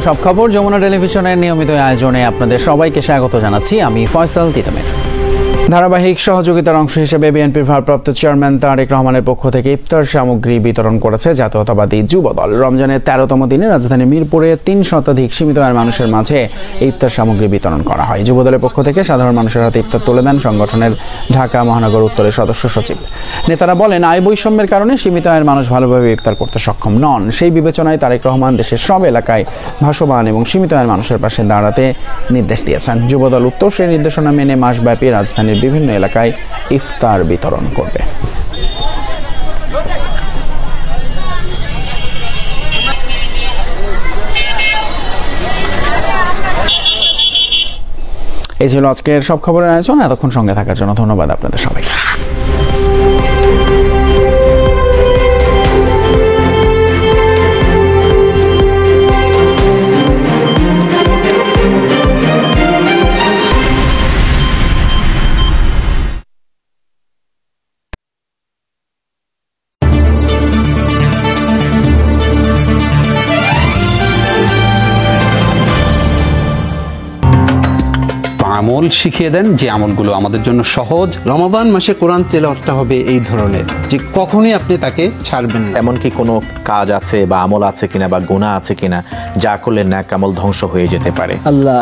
সব খবর যমুনা টেলিভিশনের নিয়মিত আয়োজনে আপনাদের সবাইকে স্বাগত জানাচ্ছি। আমি ফয়সাল তিতামির। ধারাবাহিক সহযোগিতার অংশ হিসেবে বিএনপির ভারপ্রাপ্ত চেয়ারম্যান তারেক রহমানের পক্ষ থেকে ইফতার সামগ্রী বিতরণ করেছে জাতীয়তাবাদী যুবদল। রমজানের 13তম দিনে রাজধানী মিরপুরে 3 শতাধিক সীমিত আয়ের মানুষের মাঝে ইফতার সামগ্রী বিতরণ করা হয়। যুবদলের পক্ষ থেকে সাধারণ মানুষের হাতে ইফতার তুলে দেন সংগঠনের ঢাকা মহানগর উত্তরের সদস্য সচিব। নেতারা বলেন, আয় বৈষম্যের কারণে সীমিত আয়ের মানুষ ভালোভাবে ইফতার করতে সক্ষম নন। সেই বিবেচনায় তারেক রহমান দেশের সব এলাকায় ভাসমান এবং সীমিত আয়ের মানুষের পাশে দাঁড়াতে নির্দেশ দিয়েছেন। যুবদল উত্তর সেই নির্দেশনা মেনে মাসব্যাপী রাজধানীর বিভিন্ন এলাকায় ইফতার বিতরণ করবে। এই ছিল আজকের সব খবরের আয়োজন। এতক্ষণ সঙ্গে থাকার জন্য ধন্যবাদ আপনাদের সবাইকে। আমল শিখিয়ে দেন যে আমলগুলো আমাদের জন্য সহজ। রমাদান মাসে কোরআন তেলাওয়াতটা হবে এই ধরনের যে কখনোই আপনি তাকে ছাড়বেন না। এমন কি কোনো কাজ আছে বা আমল আছে কিনা বা গুনাহ আছে কিনা যা করলে নেক আমল ধ্বংস হয়ে যেতে পারে? আল্লাহ